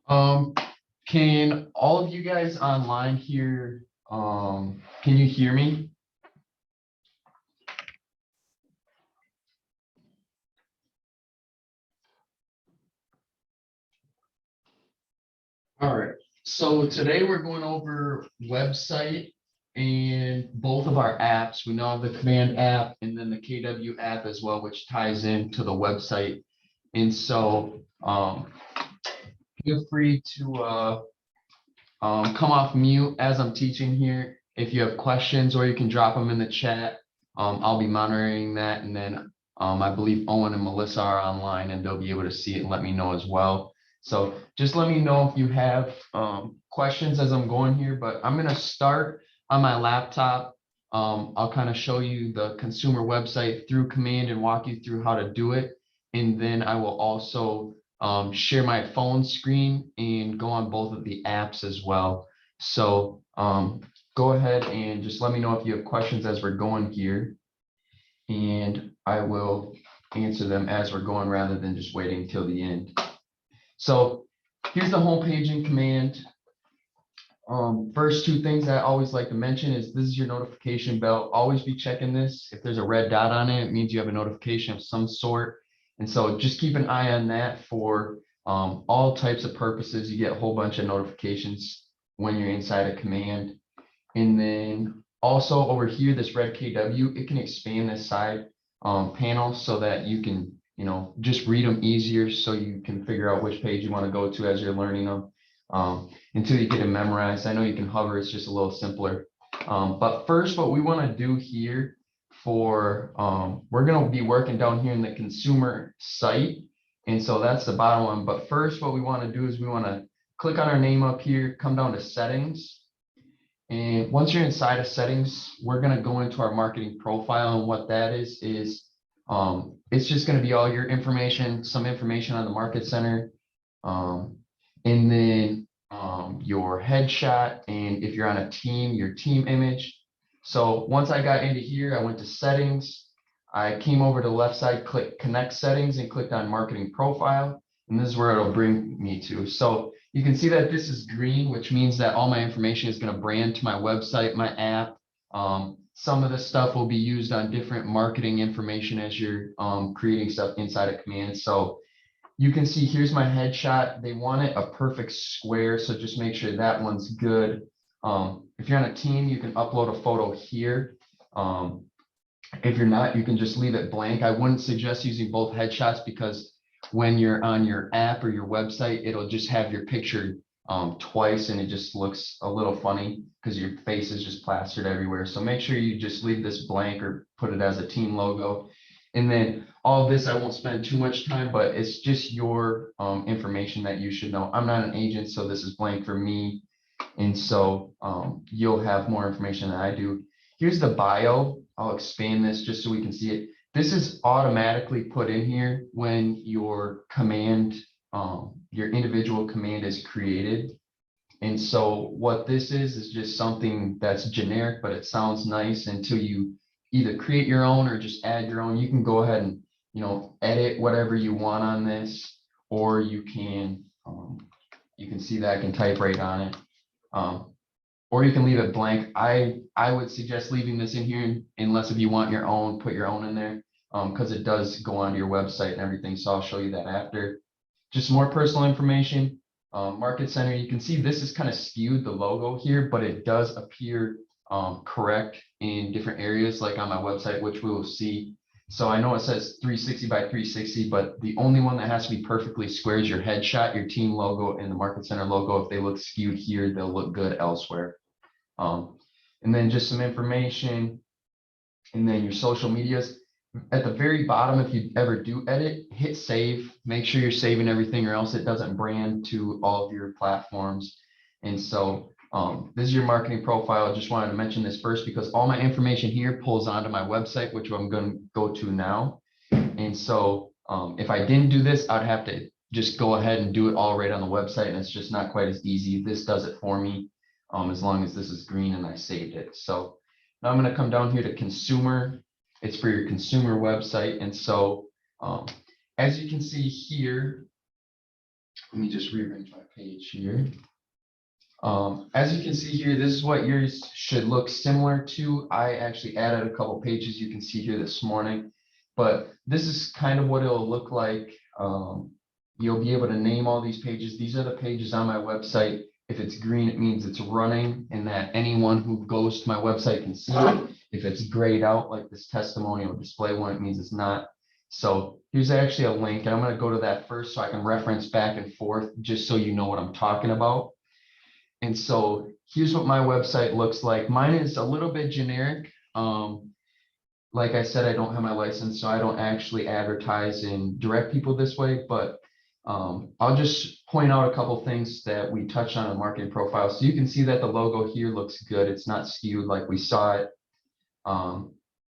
Um, can all of you guys online hear, can you hear me? All right, so today we're going over website and both of our apps. We now have the command app and then the KW app as well, which ties into the website. And so, feel free to, come off mute as I'm teaching here. If you have questions, or you can drop them in the chat. I'll be monitoring that, and then I believe Owen and Melissa are online and they'll be able to see it and let me know as well. So just let me know if you have questions as I'm going here, but I'm gonna start on my laptop. I'll kind of show you the consumer website through command and walk you through how to do it. And then I will also share my phone screen and go on both of the apps as well. So go ahead and just let me know if you have questions as we're going here, and I will answer them as we're going rather than just waiting till the end. So here's the home page in command. First two things I always like to mention is this is your notification bell. Always be checking this. If there's a red dot on it, it means you have a notification of some sort. And so just keep an eye on that for all types of purposes. You get a whole bunch of notifications when you're inside a command. And then also over here, this red KW, it can expand this side panel so that you can, just read them easier so you can figure out which page you want to go to as you're learning them until you get it memorized. I know you can hover, it's just a little simpler. But first, what we want to do here for, we're going to be working down here in the consumer site. And so that's the bottom one. But first, what we want to do is we want to click on our name up here, come down to settings. And once you're inside of settings, we're going to go into our marketing profile. And what that is it's just going to be all your information, some information on the market center, and then your headshot. And if you're on a team, your team image. So once I got into here, I went to settings. I came over to the left side, click connect settings, and clicked on marketing profile. And this is where it'll bring me to. So you can see that this is green, which means that all my information is going to brand to my website, my app. Some of the stuff will be used on different marketing information as you're creating stuff inside of command. So you can see here's my headshot. They want it a perfect square, so just make sure that one's good. If you're on a team, you can upload a photo here. If you're not, you can just leave it blank. I wouldn't suggest using both headshots because when you're on your app or your website, it'll just have your picture twice and it just looks a little funny because your face is just plastered everywhere. So make sure you just leave this blank or put it as a team logo. And then all of this, I won't spend too much time, but it's just your information that you should know. I'm not an agent, so this is blank for me. And so you'll have more information than I do. Here's the bio. I'll expand this just so we can see it. This is automatically put in here when your command, your individual command is created. And so what this is just something that's generic, but it sounds nice until you either create your own or just add your own. You can go ahead and, edit whatever you want on this, or you can see that I can type right on it. Or you can leave it blank. I would suggest leaving this in here unless if you want your own, put your own in there because it does go onto your website and everything. So I'll show you that after. Just more personal information. Market center, you can see this is kind of skewed, the logo here, but it does appear correct in different areas like on my website, which we will see. So I know it says 360 by 360, but the only one that has to be perfectly square is your headshot, your team logo, and the market center logo. If they look skewed here, they'll look good elsewhere. And then just some information, and then your social medias. At the very bottom, if you ever do edit, hit save. Make sure you're saving everything or else it doesn't brand to all of your platforms. And so this is your marketing profile. I just wanted to mention this first because all my information here pulls onto my website, which I'm going to go to now. And so if I didn't do this, I'd have to just go ahead and do it all right on the website. And it's just not quite as easy. This does it for me as long as this is green and I saved it. So now I'm going to come down here to consumer. It's for your consumer website. And so as you can see here, Let me just rearrange my page here. As you can see here, this is what yours should look similar to. I actually added a couple pages you can see here this morning, but this is kind of what it'll look like. You'll be able to name all these pages. These are the pages on my website. If it's green, it means it's running and that anyone who goes to my website can see it. If it's grayed out, like this testimonial display one, it means it's not. So here's actually a link, and I'm going to go to that first so I can reference back and forth, just so you know what I'm talking about. And so here's what my website looks like. Mine is a little bit generic. Like I said, I don't have my license, so I don't actually advertise and direct people this way, but I'll just point out a couple things that we touched on in marketing profile. So you can see that the logo here looks good. It's not skewed like we saw it.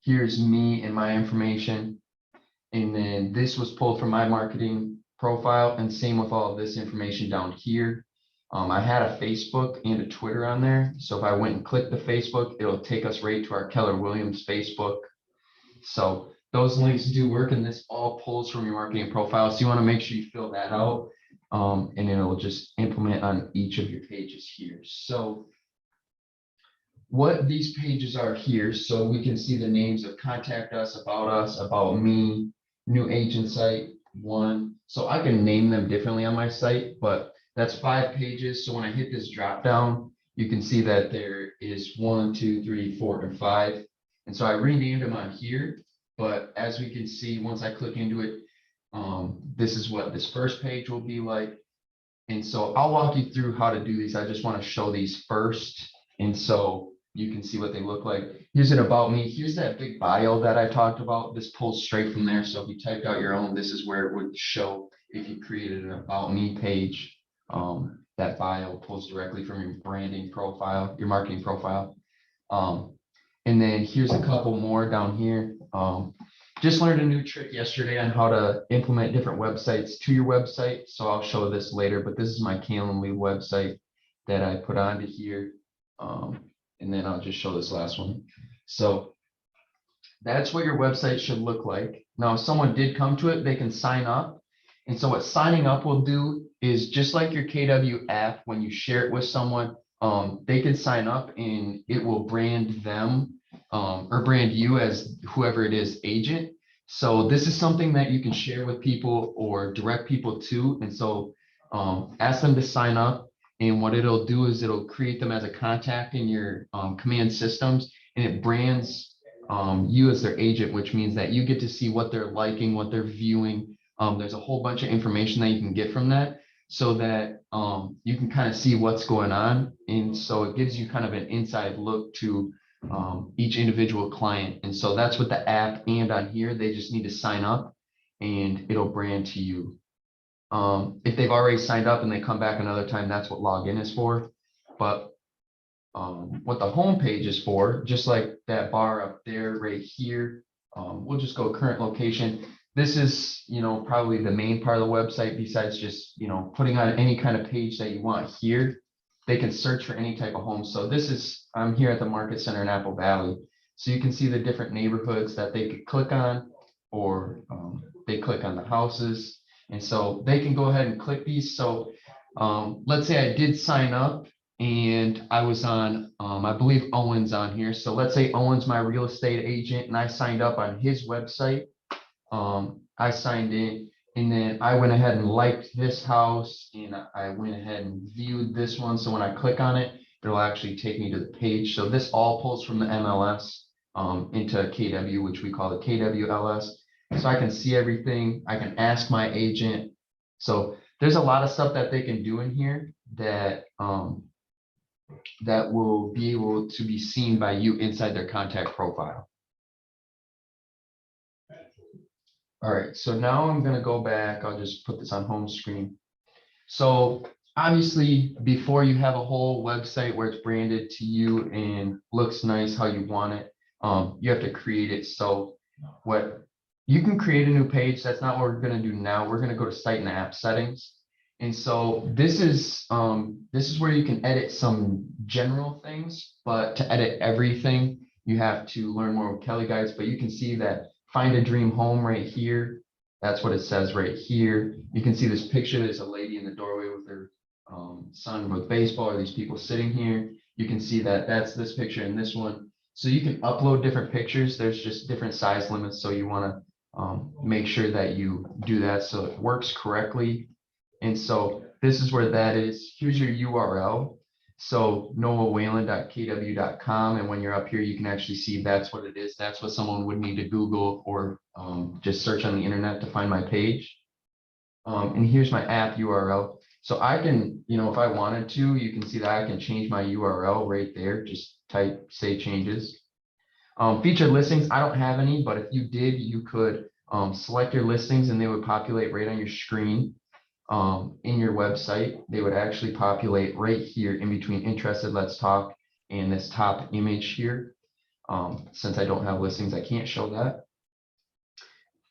Here's me and my information. And then this was pulled from my marketing profile, and same with all of this information down here. I had a Facebook and a Twitter on there. So if I went and clicked the Facebook, it'll take us right to our Keller Williams Facebook. So those links do work, and this all pulls from your marketing profile. So you want to make sure you fill that out, and it'll just implement on each of your pages here. So what these pages are here, so we can see the names of contact us, about me, new agent site, one. So I can name them differently on my site, but that's 5 pages. So when I hit this drop down, you can see that there is 1, 2, 3, 4, and 5. And so I renamed them on here, but as we can see, once I click into it, this is what this first page will be like. And so I'll walk you through how to do these. I just want to show these first. And so you can see what they look like. Here's an about me. Here's that big bio that I talked about. This pulls straight from there. So if you typed out your own, this is where it would show if you created an about me page. That bio pulls directly from your branding profile, your marketing profile. And then here's a couple more down here. Just learned a new trick yesterday on how to implement different websites to your website. So I'll show this later, but this is my Calendly website that I put onto here. And then I'll just show this last one. So that's what your website should look like. Now, if someone did come to it, they can sign up. And so what signing up will do is just like your KW app, when you share it with someone, they can sign up and it will brand them or brand you as whoever it is agent. So this is something that you can share with people or direct people to. And so ask them to sign up. And what it'll do is it'll create them as a contact in your command systems, and it brands you as their agent, which means that you get to see what they're liking, what they're viewing. There's a whole bunch of information that you can get from that, so that you can kind of see what's going on. And so it gives you kind of an inside look to each individual client. And so that's what the app and on here, they just need to sign up and it'll brand to you. If they've already signed up and they come back another time, that's what login is for. But what the home page is for, just like that bar up there right here, we'll just go current location. This is, probably the main part of the website, besides just, putting on any kind of page that you want here. They can search for any type of home. So this is, I'm here at the Market Center in Apple Valley. So you can see the different neighborhoods that they could click on, or they click on the houses. And so they can go ahead and click these. So let's say I did sign up and I was on, I believe Owen's on here. So let's say Owen's my real estate agent and I signed up on his website. I signed in, and then I went ahead and liked this house, and I went ahead and viewed this one. So when I click on it, it'll actually take me to the page. So this all pulls from the MLS into KW, which we call the KWLS. So I can see everything. I can ask my agent. So there's a lot of stuff that they can do in here that that will be able to be seen by you inside their contact profile. All right, so now I'm gonna go back. I'll just put this on home screen. So obviously, before you have a whole website where it's branded to you and looks nice how you want it, you have to create it. So what you can create a new page. That's not what we're gonna do now. We're gonna go to site and app settings. And so this is where you can edit some general things, but to edit everything, you have to learn more with Kelly Guides. But you can see that find a dream home right here. That's what it says right here. You can see this picture. There's a lady in the doorway with her son with baseball, or these people sitting here. You can see that that's this picture and this one. So you can upload different pictures. There's just different size limits. So you want to make sure that you do that so it works correctly. And so this is where that is. Here's your URL. So noahwhalen.kw.com. And when you're up here, you can actually see that's what it is. That's what someone would need to Google or just search on the internet to find my page. And here's my app URL. So I can, if I wanted to, you can see that I can change my URL right there. Just type save changes. Featured listings, I don't have any, but if you did, you could select your listings and they would populate right on your screen. In your website, they would actually populate right here in between interested, let's talk, and this top image here. Since I don't have listings, I can't show that.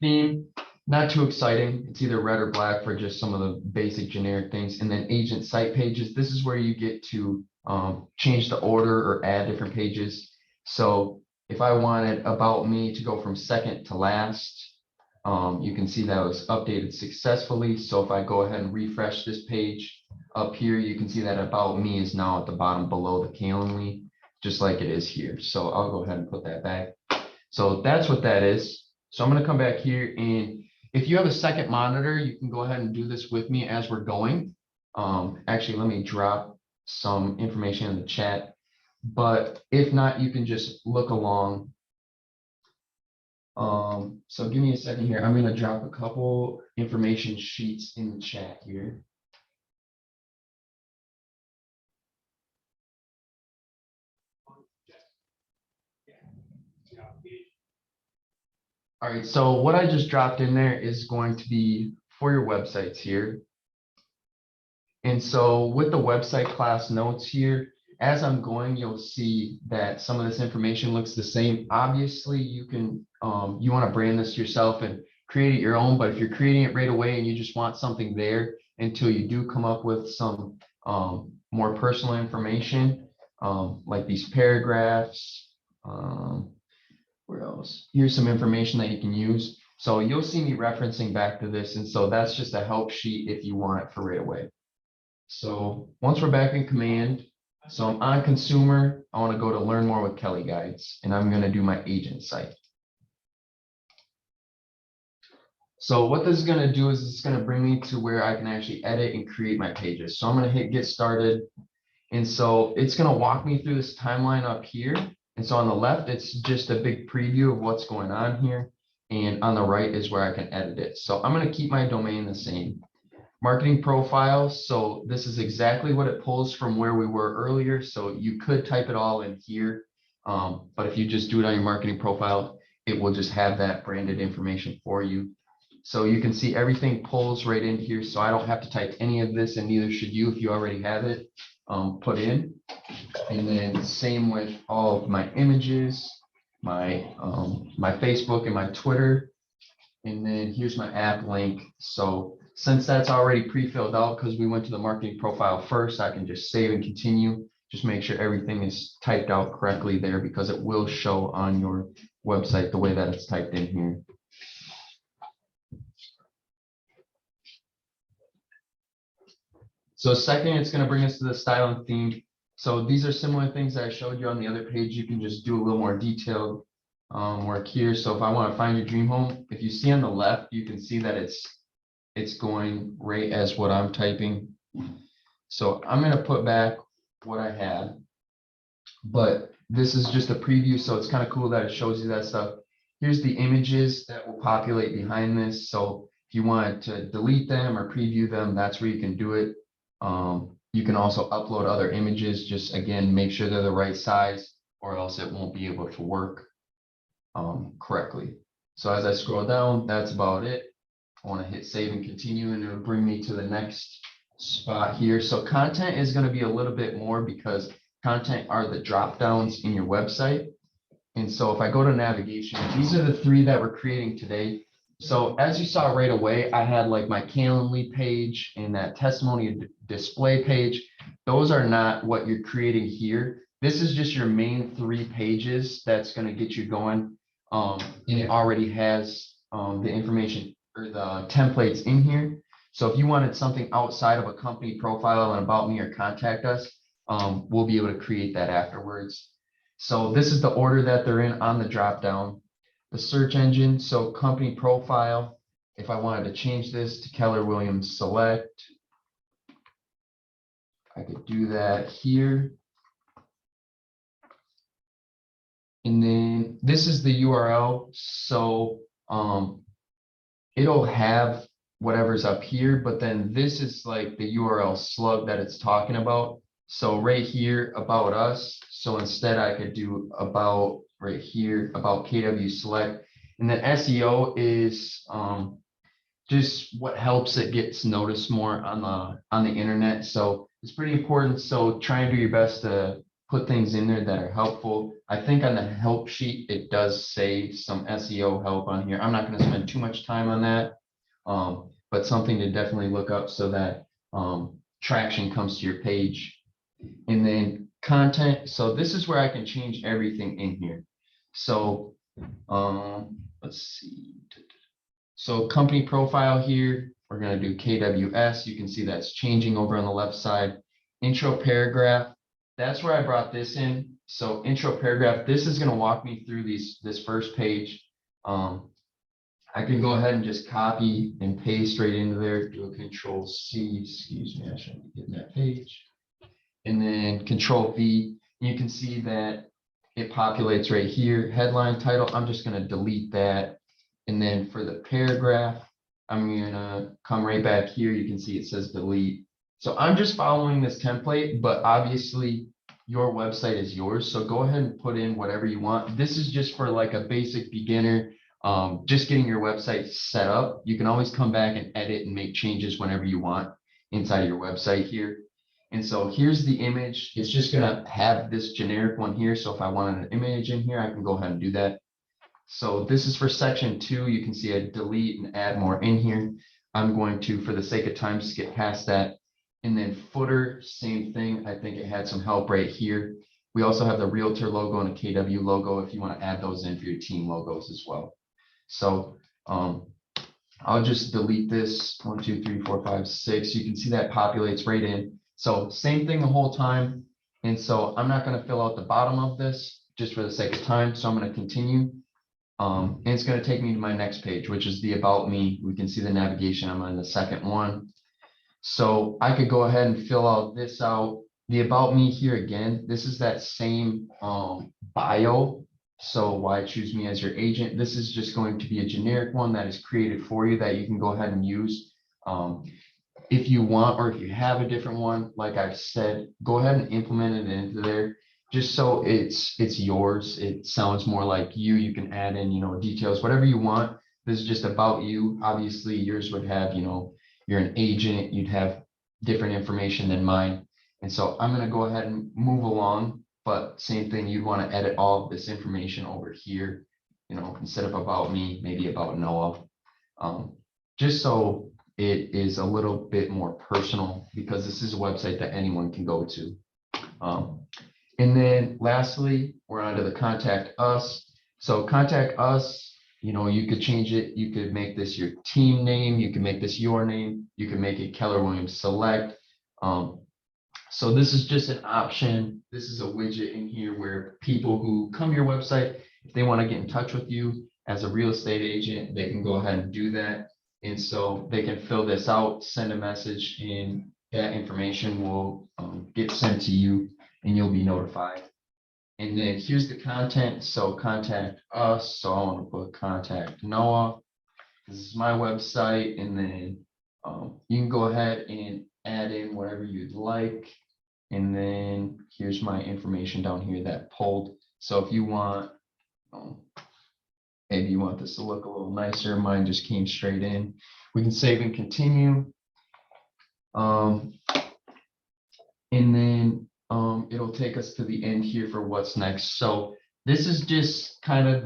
Theme, not too exciting. It's either red or black for just some of the basic generic things. And then agent site pages. This is where you get to change the order or add different pages. So if I wanted about me to go from second to last, you can see that was updated successfully. So if I go ahead and refresh this page up here, you can see that about me is now at the bottom below the Calendly, just like it is here. So I'll go ahead and put that back. So that's what that is. So I'm going to come back here, and if you have a second monitor, you can go ahead and do this with me as we're going. Actually, let me drop some information in the chat, but if not, you can just look along. So give me a second here. I'm going to drop a couple information sheets in the chat here. All right, so what I just dropped in there is going to be for your websites here. And so with the website class notes here, as I'm going, you'll see that some of this information looks the same. Obviously, you can, you want to brand this yourself and create it your own, but if you're creating it right away and you just want something there until you do come up with some more personal information, like these paragraphs, where else? Here's some information that you can use. So you'll see me referencing back to this. And so that's just a help sheet if you want it for right away. So once we're back in command, so I'm on consumer, I want to go to learn more with Kelly Guides, and I'm going to do my agent site. So what this is going to do is it's going to bring me to where I can actually edit and create my pages. So I'm going to hit get started. And so it's going to walk me through this timeline up here. And so on the left, it's just a big preview of what's going on here. And on the right is where I can edit it. So I'm going to keep my domain the same. Marketing profiles. So this is exactly what it pulls from where we were earlier. So you could type it all in here. But if you just do it on your marketing profile, it will just have that branded information for you. So you can see everything pulls right in here. So I don't have to type any of this, and neither should you if you already have it put in. And then same with all of my images, my Facebook and my Twitter. And then here's my app link. So since that's already pre-filled out because we went to the marketing profile first, I can just save and continue. Just make sure everything is typed out correctly there because it will show on your website the way that it's typed in here. So second, it's going to bring us to the style and theme. So these are similar things that I showed you on the other page. You can just do a little more detailed work here. So if I want to find your dream home, if you see on the left, you can see that it's going right as what I'm typing. So I'm going to put back what I had, but this is just a preview. So it's kind of cool that it shows you that stuff. Here's the images that will populate behind this. So if you want to delete them or preview them, that's where you can do it. You can also upload other images. Just again, make sure they're the right size or else it won't be able to work correctly. So as I scroll down, that's about it. I want to hit save and continue, and it'll bring me to the next spot here. So content is going to be a little bit more because content are the drop downs in your website. And so if I go to navigation, these are the three that we're creating today. So as you saw right away, I had like my Calendly page and that testimony display page. Those are not what you're creating here. This is just your main 3 pages that's going to get you going. And it already has the information or the templates in here. So if you wanted something outside of a company profile and about me or contact us, we'll be able to create that afterwards. So this is the order that they're in on the drop down. The search engine, so company profile. If I wanted to change this to Keller Williams Select, I could do that here. And then this is the URL. So it'll have whatever's up here, but then this is like the URL slug that it's talking about. So right here, about us. So instead I could do about right here, about KW Select. And then SEO is just what helps it gets noticed more on the internet. So it's pretty important. So try and do your best to put things in there that are helpful. I think on the help sheet, it does say some SEO help on here. I'm not going to spend too much time on that, but something to definitely look up so that traction comes to your page. And then content. So this is where I can change everything in here. So let's see. So company profile here, we're going to do KWS. You can see that's changing over on the left side. Intro paragraph, that's where I brought this in. So intro paragraph, this is going to walk me through this first page. I can go ahead and just copy and paste right into there, do a Control C, excuse me, I shouldn't be getting that page. And then Control V, you can see that it populates right here. Headline title, I'm just going to delete that. And then for the paragraph, I'm gonna come right back here. You can see it says delete. So I'm just following this template, but obviously your website is yours. So go ahead and put in whatever you want. This is just for like a basic beginner, just getting your website set up. You can always come back and edit and make changes whenever you want inside of your website here. And so here's the image. It's just gonna have this generic one here. So if I wanted an image in here, I can go ahead and do that. So this is for section 2. You can see I delete and add more in here. I'm going to, for the sake of time, skip past that. And then footer, same thing. I think it had some help right here. We also have the Realtor logo and a KW logo if you want to add those in for your team logos as well. So I'll just delete this 1, 2, 3, 4, 5, 6. You can see that populates right in. So same thing the whole time. And so I'm not going to fill out the bottom of this just for the sake of time. So I'm going to continue. And it's going to take me to my next page, which is the about me. We can see the navigation. I'm on the second one. So I could go ahead and fill out this out. The about me here again, this is that same bio. So why choose me as your agent? This is just going to be a generic one that is created for you that you can go ahead and use. If you want, or if you have a different one, like I've said, go ahead and implement it into there. Just so it's yours. It sounds more like you. You can add in, details, whatever you want. This is just about you. Obviously, yours would have, you're an agent. You'd have different information than mine. And so I'm going to go ahead and move along. But same thing, you'd want to edit all of this information over here, instead of about me, maybe about Noah, just so it is a little bit more personal, because this is a website that anyone can go to. And then lastly, we're on to the contact us. So contact us, you could change it. You could make this your team name. You can make this your name. You can make it Keller Williams Select. So this is just an option. This is a widget in here where people who come to your website, if they want to get in touch with you as a real estate agent, they can go ahead and do that. And so they can fill this out, send a message, and that information will get sent to you, and you'll be notified. And then here's the content. So contact us. So I want to put contact Noah. This is my website. And then you can go ahead and add in whatever you'd like. And then here's my information down here that pulled. So if you want, maybe you want this to look a little nicer, mine just came straight in. We can save and continue. And then it'll take us to the end here for what's next. So this is just kind of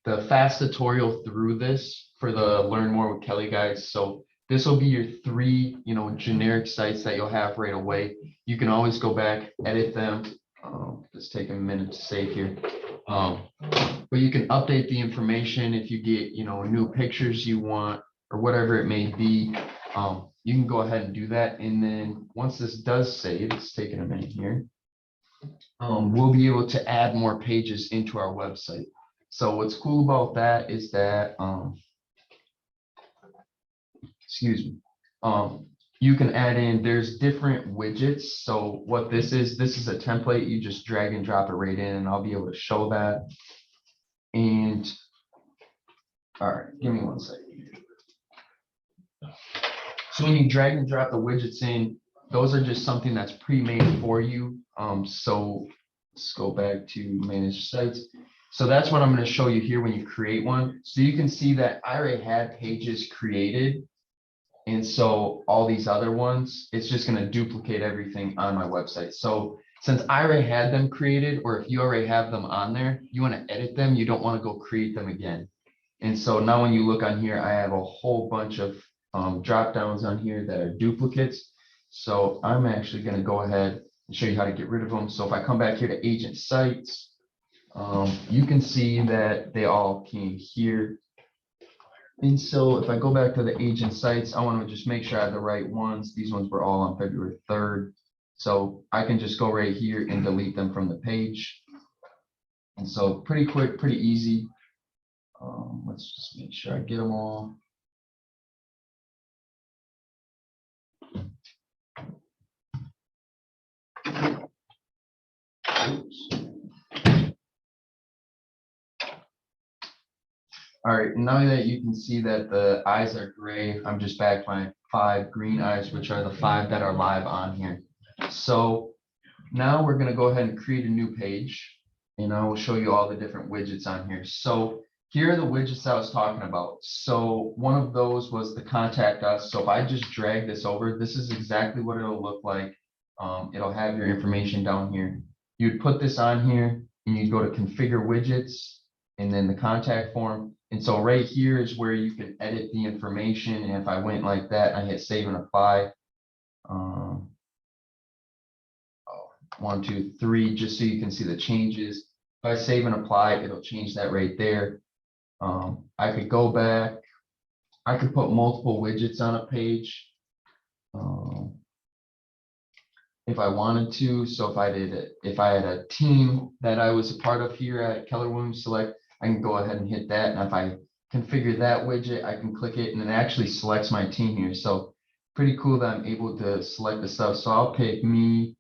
the fast tutorial through this for the Learn More with Kelly guides. So this will be your 3, generic sites that you'll have right away. You can always go back, edit them. Just take a minute to save here. But you can update the information if you get, new pictures you want. or whatever it may be, you can go ahead and do that. And then once this does save, it's taking a minute here. We'll be able to add more pages into our website. So what's cool about that is that, excuse me, you can add in, there's different widgets. So what this is a template. You just drag and drop it right in, and I'll be able to show that. And all right, give me one second. So when you drag and drop the widgets in, those are just something that's pre-made for you. So let's go back to manage sites. So that's what I'm going to show you here when you create one. So you can see that I already had pages created. And so all these other ones, it's just going to duplicate everything on my website. So since I already had them created, or if you already have them on there, you want to edit them, you don't want to go create them again. And so now when you look on here, I have a whole bunch of drop downs on here that are duplicates. So I'm actually going to go ahead and show you how to get rid of them. So if I come back here to agent sites, you can see that they all came here. And so if I go back to the agent sites, I want to just make sure I have the right ones. These ones were all on February 3rd. So I can just go right here and delete them from the page. And so pretty quick, pretty easy. Let's just make sure I get them all. Oops. All right, now that you can see that the eyes are gray, I'm just back my 5 green eyes, which are the 5 that are live on here. So now we're going to go ahead and create a new page, and I will show you all the different widgets on here. So here are the widgets I was talking about. So one of those was the contact us. So if I just drag this over, this is exactly what it'll look like. It'll have your information down here. You'd put this on here, and you'd go to configure widgets, and then the contact form. And so right here is where you can edit the information. And if I went like that, I hit save and apply. 1, 2, 3, just so you can see the changes. If I save and apply, it'll change that right there. I could go back. I could put multiple widgets on a page if I wanted to. So if I had a team that I was a part of here at Keller Williams Select, I can go ahead and hit that. And if I configure that widget, I can click it, and it actually selects my team here. So pretty cool that I'm able to select the stuff. So I'll pick me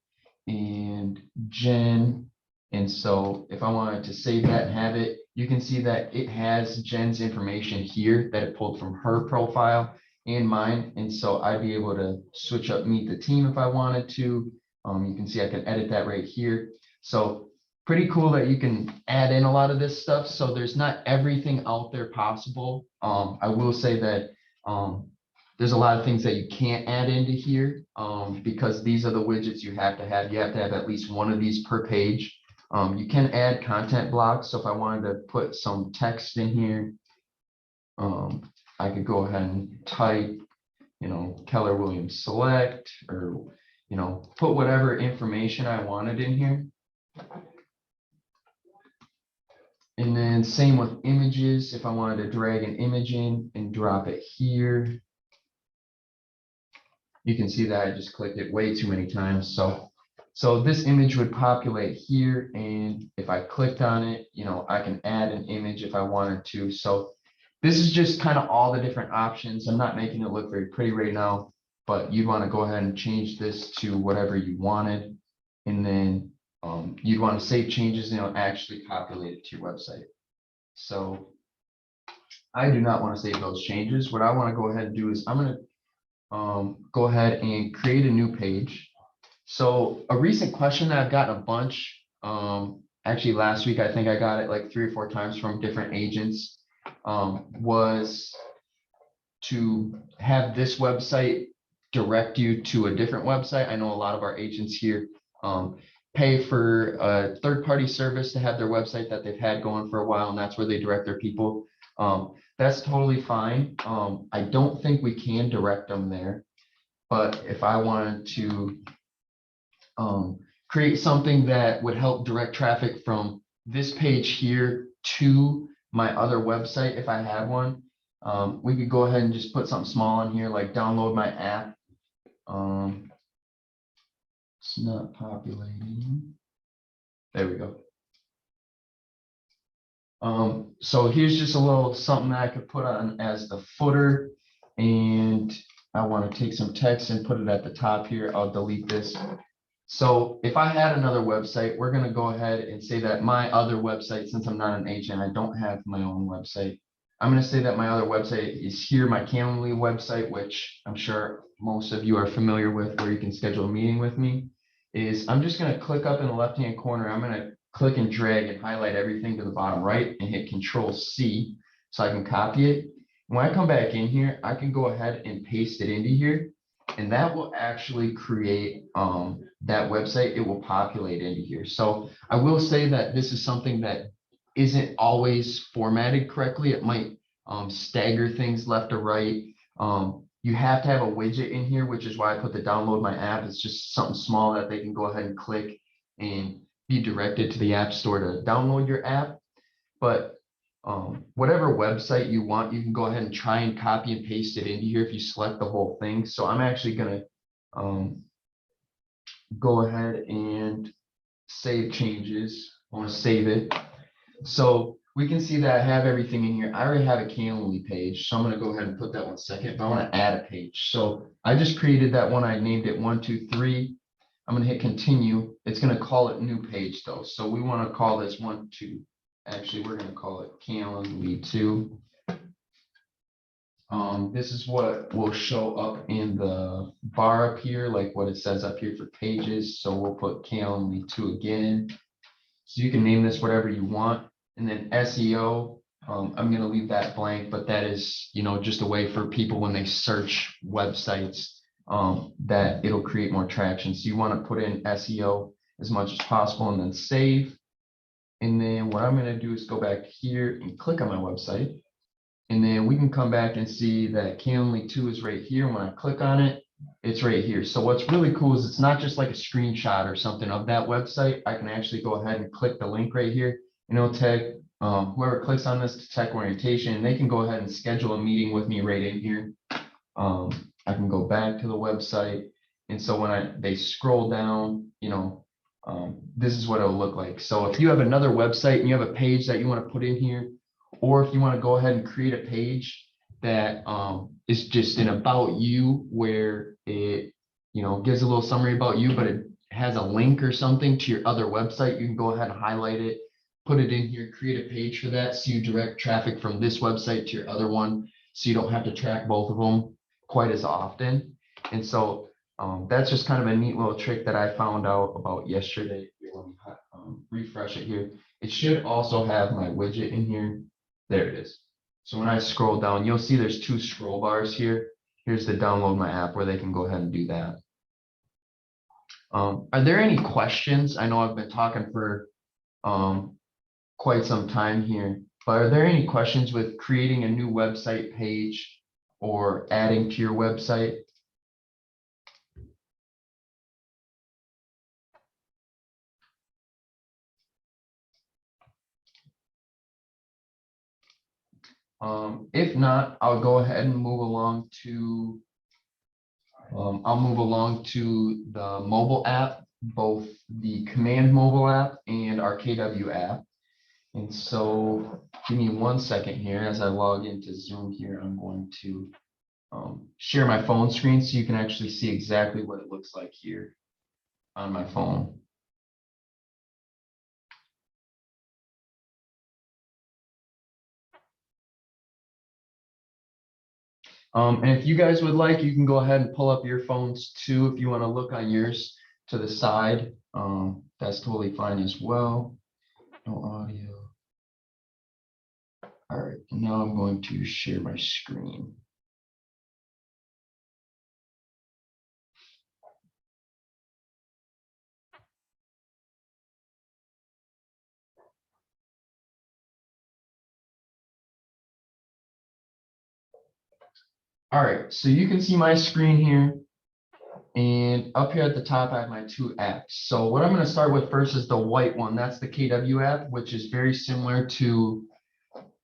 and Jen. And so if I wanted to save that and have it, you can see that it has Jen's information here that it pulled from her profile and mine. And so I'd be able to switch up meet the team if I wanted to. You can see I can edit that right here. So pretty cool that you can add in a lot of this stuff. So there's not everything out there possible. I will say that there's a lot of things that you can't add into here because these are the widgets you have to have. You have to have at least one of these per page. You can add content blocks. So if I wanted to put some text in here, I could go ahead and type, Keller Williams Select, or, put whatever information I wanted in here. And then same with images. If I wanted to drag an image in and drop it here, you can see that I just clicked it way too many times. So this image would populate here. And if I clicked on it, I can add an image if I wanted to. So this is just kind of all the different options. I'm not making it look very pretty right now, but you'd want to go ahead and change this to whatever you wanted. And then you'd want to save changes and it'll actually populate it to your website. So I do not want to save those changes. What I want to go ahead and do is I'm going to go ahead and create a new page. So a recent question that I've gotten a bunch, actually last week, I think I got it like 3 or 4 times from different agents, was to have this website direct you to a different website. I know a lot of our agents here pay for a third-party service to have their website that they've had going for a while, and that's where they direct their people. That's totally fine. I don't think we can direct them there, but if I wanted to create something that would help direct traffic from this page here to my other website, if I had one, We could go ahead and just put something small in here, like download my app. It's not populating. There we go. So here's just a little something that I could put on as the footer, and I want to take some text and put it at the top here. I'll delete this. So if I had another website, we're going to go ahead and say that my other website, since I'm not an agent, I don't have my own website. I'm going to say that my other website is here, my Calendly website, which I'm sure most of you are familiar with, where you can schedule a meeting with me. I'm just going to click up in the left-hand corner. I'm going to click and drag and highlight everything to the bottom right and hit Control-C so I can copy it. When I come back in here, I can go ahead and paste it into here, and that will actually create that website. It will populate into here. So I will say that this is something that isn't always formatted correctly. It might stagger things left or right. You have to have a widget in here, which is why I put the download my app. It's just something small that they can go ahead and click and be directed to the App Store to download your app. But whatever website you want, you can go ahead and try and copy and paste it into here if you select the whole thing. So I'm actually going to go ahead and save changes. I want to save it. So we can see that I have everything in here. I already have a Calendly page, so I'm going to go ahead and put that one second, but I want to add a page. So I just created that one. I named it 123. I'm going to hit continue. It's going to call it new page though. So we want to call this 12. Actually, we're going to call it Calendly 2. This is what will show up in the bar up here, like what it says up here for pages. So we'll put Calendly 2 again. So you can name this whatever you want. And then SEO, I'm going to leave that blank, but that is, just a way for people when they search websites, that it'll create more traction. So you want to put in SEO as much as possible and then save. And then what I'm going to do is go back here and click on my website. And then we can come back and see that Calendly 2 is right here. When I click on it, it's right here. So what's really cool is it's not just like a screenshot or something of that website. I can actually go ahead and click the link right here, and it'll tag whoever clicks on this to tech orientation, and they can go ahead and schedule a meeting with me right in here. I can go back to the website. And so when they scroll down, this is what it'll look like. So if you have another website and you have a page that you want to put in here, or if you want to go ahead and create a page that is just an about you, where it gives a little summary about you, but it has a link or something to your other website, you can go ahead and highlight it, put it in here, create a page for that, so you direct traffic from this website to your other one, so you don't have to track both of them quite as often. And so that's just kind of a neat little trick that I found out about yesterday. Let me refresh it here. It should also have my widget in here. There it is. So when I scroll down, you'll see there's 2 scroll bars here. Here's the download my app, where they can go ahead and do that. Are there any questions? I know I've been talking for quite some time here, but are there any questions with creating a new website page or adding to your website? If not, I'll go ahead and move along to the mobile app, both the Command mobile app and our KW app. And so give me 1 second here as I log into Zoom here. I'm going to share my phone screen so you can actually see exactly what it looks like here on my phone. And if you guys would like, you can go ahead and pull up your phones too if you want to look on yours to the side. That's totally fine as well. No audio. All right, now I'm going to share my screen. All right, so you can see my screen here. And up here at the top, I have my 2 apps. So what I'm going to start with first is the white one. That's the KW app, which is very similar to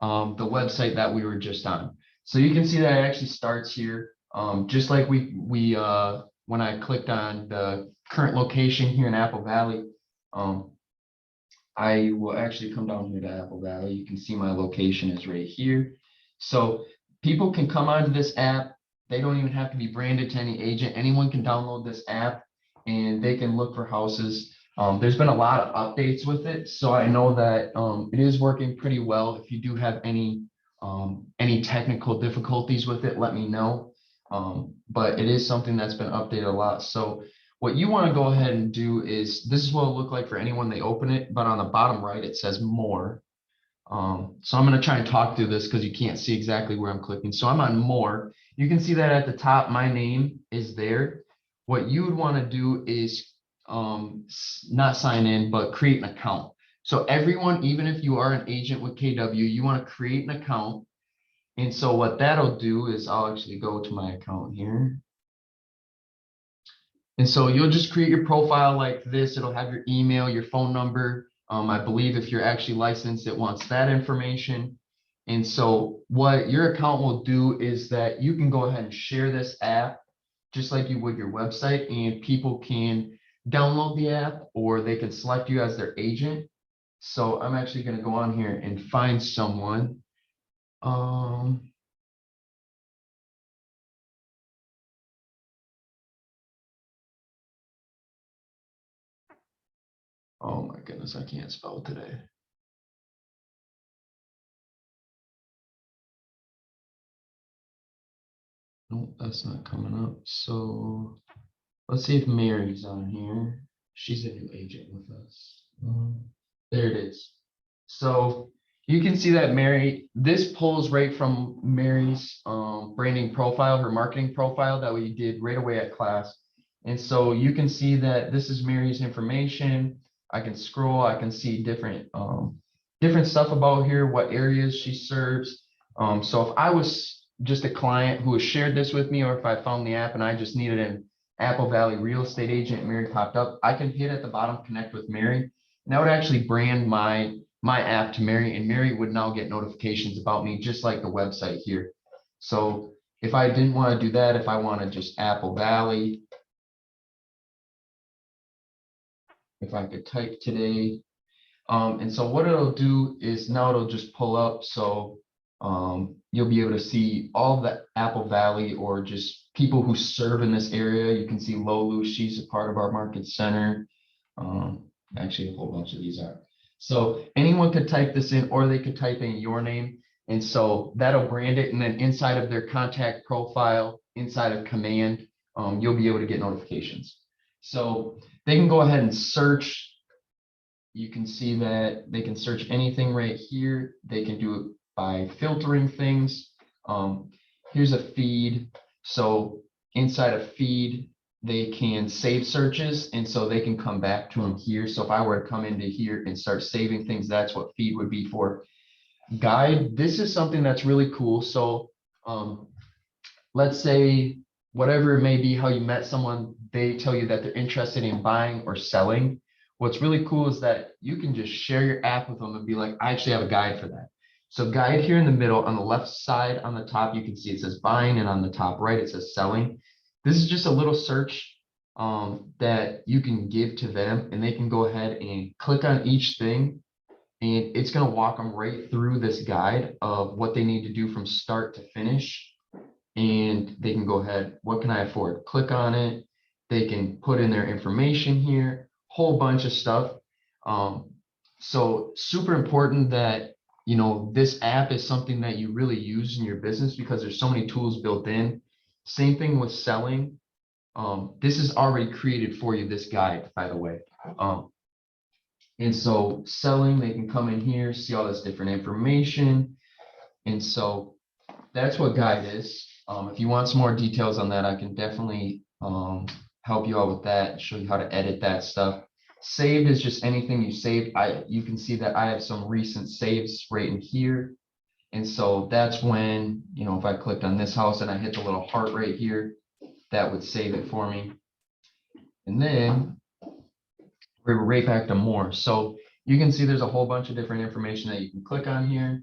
the website that we were just on. So you can see that it actually starts here. Just like when I clicked on the current location here in Apple Valley, I will actually come down here to Apple Valley. You can see my location is right here. So people can come onto this app. They don't even have to be branded to any agent. Anyone can download this app and they can look for houses. There's been a lot of updates with it, so I know that it is working pretty well. If you do have any technical difficulties with it, let me know. But it is something that's been updated a lot. So what you want to go ahead and do is, this is what it'll look like for anyone they open it, but on the bottom right, it says more. So I'm going to try and talk through this because you can't see exactly where I'm clicking. So I'm on more. You can see that at the top, my name is there. What you would want to do is not sign in, but create an account. So everyone, even if you are an agent with KW, you want to create an account. And so what that'll do is I'll actually go to my account here. And so you'll just create your profile like this. It'll have your email, your phone number. I believe if you're actually licensed, it wants that information. And so what your account will do is that you can go ahead and share this app just like you would your website, and people can download the app or they can select you as their agent. So I'm actually going to go on here and find someone. Oh my goodness, I can't spell today. Nope, that's not coming up. So let's see if Mary's on here. She's a new agent with us. There it is. So you can see that Mary, this pulls right from Mary's branding profile, her marketing profile that we did right away at class. And so you can see that this is Mary's information. I can scroll, I can see different stuff about here, what areas she serves. So if I was just a client who has shared this with me, or if I found the app and I just needed an Apple Valley real estate agent, Mary popped up, I can hit at the bottom, connect with Mary. And that would actually brand my app to Mary, and Mary would now get notifications about me, just like the website here. So if I didn't want to do that, if I wanted just Apple Valley, if I could type today, and so what it'll do is now it'll just pull up. So you'll be able to see all the Apple Valley or just people who serve in this area. You can see Lolu, she's a part of our market center. Actually, a whole bunch of these are. So anyone could type this in, or they could type in your name. And so that'll brand it. And then inside of their contact profile, inside of command, you'll be able to get notifications. So they can go ahead and search. You can see that they can search anything right here. They can do it by filtering things. Here's a feed. So inside a feed, they can save searches, and so they can come back to them here. So if I were to come into here and start saving things, that's what feed would be for. Guide, this is something that's really cool. So let's say whatever it may be, how you met someone, they tell you that they're interested in buying or selling. What's really cool is that you can just share your app with them and be like, I actually have a guide for that. So guide here in the middle, on the left side, on the top, you can see it says buying, and on the top right, it says selling. This is just a little search that you can give to them, and they can go ahead and click on each thing, and it's going to walk them right through this guide of what they need to do from start to finish. And they can go ahead, what can I afford? Click on it. They can put in their information here, whole bunch of stuff. So super important that, you know, this app is something that you really use in your business, because there's so many tools built in. Same thing with selling. This is already created for you, this guide, by the way. And so selling, they can come in here, see all this different information. And so that's what guide is. If you want some more details on that, I can definitely help you out with that, show you how to edit that stuff. Saved is just anything you saved. You can see that I have some recent saves right in here. And so that's when, you know, if I clicked on this house and I hit the little heart right here, that would save it for me. And then we're right back to more. So You can see there's a whole bunch of different information that you can click on here.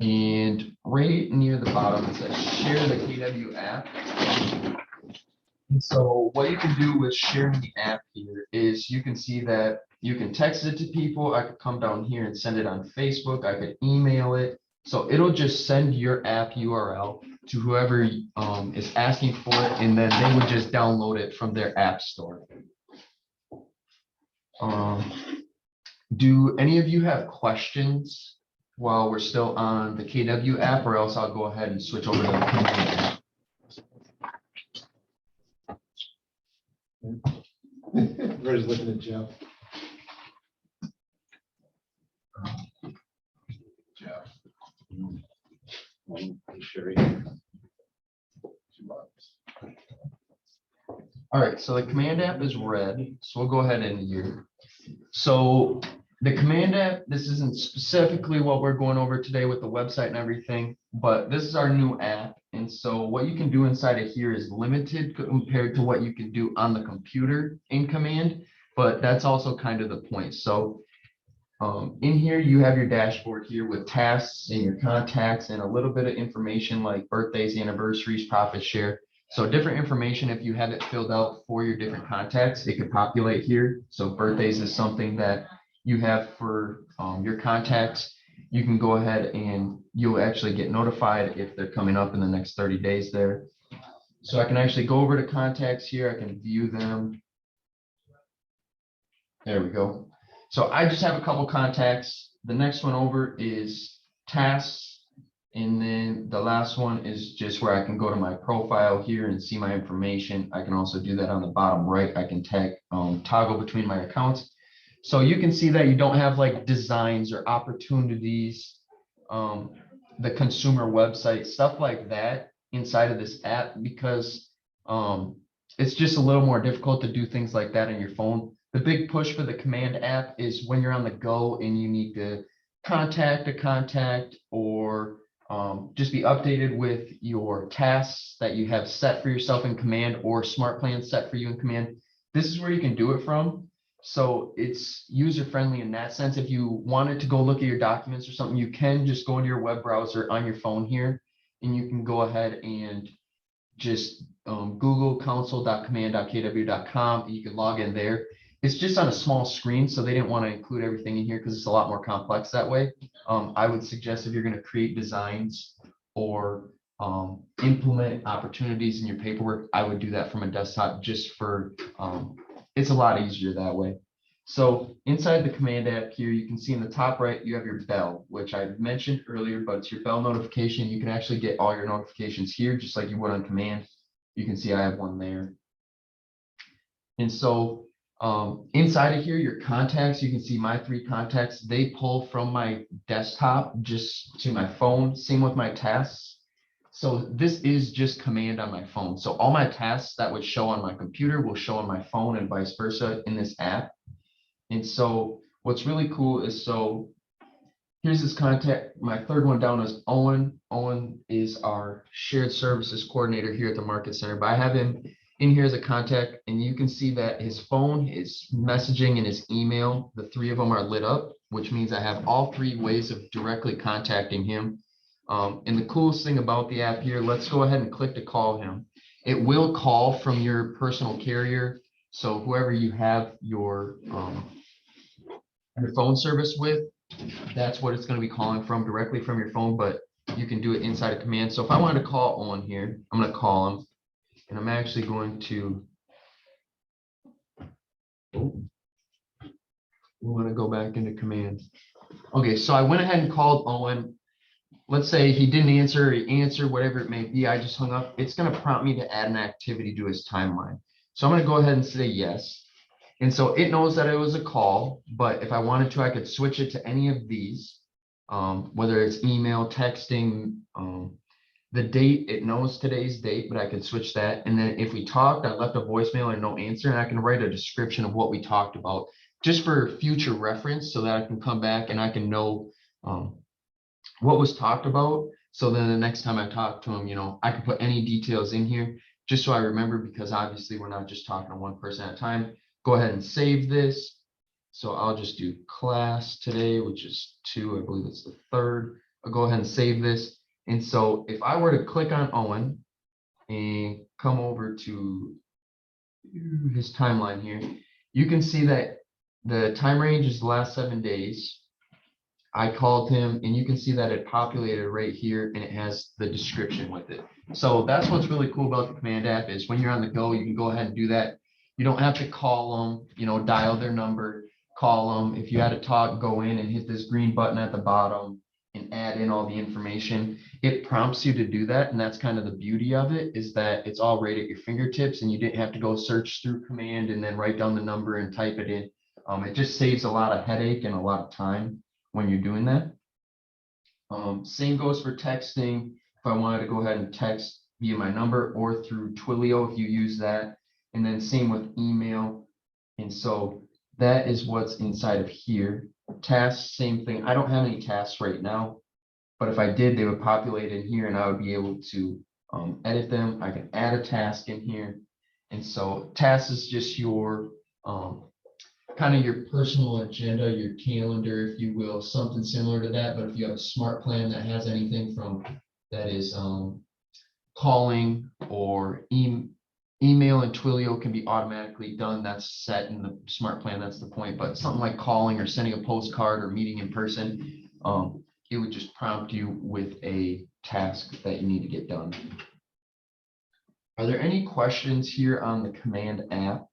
And right near the bottom, it says share the KW app. And so what you can do with sharing the app here is you can see that you can text it to people. I could come down here and send it on Facebook. I could email it. So it'll just send your app URL to whoever is asking for it, and then they would just download it from their app store. Do any of you have questions while we're still on the KW app, or else I'll go ahead and switch over to the Command app? Everybody's looking at Jeff. Jeff. Sherry. All right, so the Command app is red, so we'll go ahead and here. So the Command app, this isn't specifically what we're going over today with the website and everything, but this is our new app. And so what you can do inside of here is limited compared to what you can do on the computer in Command, but that's also kind of the point. So in here, you have your dashboard here with tasks and your contacts and a little bit of information like birthdays, anniversaries, profit share. So different information, if you have it filled out for your different contacts, it could populate here. So birthdays is something that you have for your contacts. You can go ahead and you'll actually get notified if they're coming up in the next 30 days there. So I can actually go over to contacts here. I can view them. There we go. So I just have a couple contacts. The next one over is tasks. And then the last one is just where I can go to my profile here and see my information. I can also do that on the bottom right. I can toggle between my accounts. So you can see that you don't have like designs or opportunities, the consumer website, stuff like that inside of this app, because it's just a little more difficult to do things like that on your phone. The big push for the Command app is when you're on the go and you need to contact a contact or just be updated with your tasks that you have set for yourself in Command or smart plans set for you in Command. This is where you can do it from. So it's user friendly in that sense. If you wanted to go look at your documents or something, you can just go into your web browser on your phone here, and you can go ahead and just Google console.command.kw.com, and you can log in there. It's just on a small screen, so they didn't want to include everything in here because it's a lot more complex that way. I would suggest if you're going to create designs or implement opportunities in your paperwork, I would do that from a desktop just for, it's a lot easier that way. So inside the Command app here, you can see in the top right, you have your bell, which I mentioned earlier, but it's your bell notification. You can actually get all your notifications here, just like you would on Command. You can see I have one there. And so inside of here, your contacts, you can see my 3 contacts, they pull from my desktop just to my phone. Same with my tasks. So this is just Command on my phone. So all my tasks that would show on my computer will show on my phone and vice versa in this app. And so what's really cool is, so here's this contact. My 3rd one down is Owen. Owen is our shared services coordinator here at the Market Center, but I have him in here as a contact, and you can see that his phone, his messaging, and his email, the 3 of them are lit up, which means I have all 3 ways of directly contacting him. And the coolest thing about the app here, let's go ahead and click to call him. It will call from your personal carrier. So whoever you have your phone service with, that's what it's going to be calling from, directly from your phone, but you can do it inside of Command. So if I wanted to call Owen here, I'm going to call him. And I'm actually going to, we want to go back into Command. Okay, so I went ahead and called Owen. Let's say he didn't answer, or he answered, whatever it may be, I just hung up. It's going to prompt me to add an activity to his timeline. So I'm going to go ahead and say yes. And so it knows that it was a call, but if I wanted to, I could switch it to any of these, whether it's email, texting, the date, it knows today's date, but I could switch that. And then if we talked, I left a voicemail and no answer, and I can write a description of what we talked about just for future reference so that I can come back and I can know what was talked about. So then the next time I talk to him, I can put any details in here just so I remember, because obviously we're not just talking to one person at a time. Go ahead and save this. So I'll just do class today, which is 2, I believe it's the 3rd. I'll go ahead and save this. And so if I were to click on Owen and come over to his timeline here, you can see that the time range is the last 7 days. I called him and you can see that it populated right here and it has the description with it. So that's what's really cool about the command app is when you're on the go, you can go ahead and do that. You don't have to call them, dial their number, call them. If you had to talk, go in and hit this green button at the bottom and add in all the information. It prompts you to do that. And that's kind of the beauty of it, is that it's all right at your fingertips and you didn't have to go search through command and then write down the number and type it in. It just saves a lot of headache and a lot of time when you're doing that. Same goes for texting. If I wanted to go ahead and text via my number or through Twilio, if you use that, and then same with email. And so that is what's inside of here. Tasks, same thing. I don't have any tasks right now, but if I did, they would populate in here and I would be able to edit them. I can add a task in here. And so tasks is just your kind of your personal agenda, your calendar, if you will, something similar to that. But if you have a smart plan that has anything from that is calling or email and Twilio can be automatically done. That's set in the smart plan. That's the point. But something like calling or sending a postcard or meeting in person, it would just prompt you with a task that you need to get done. Are there any questions here on the command app?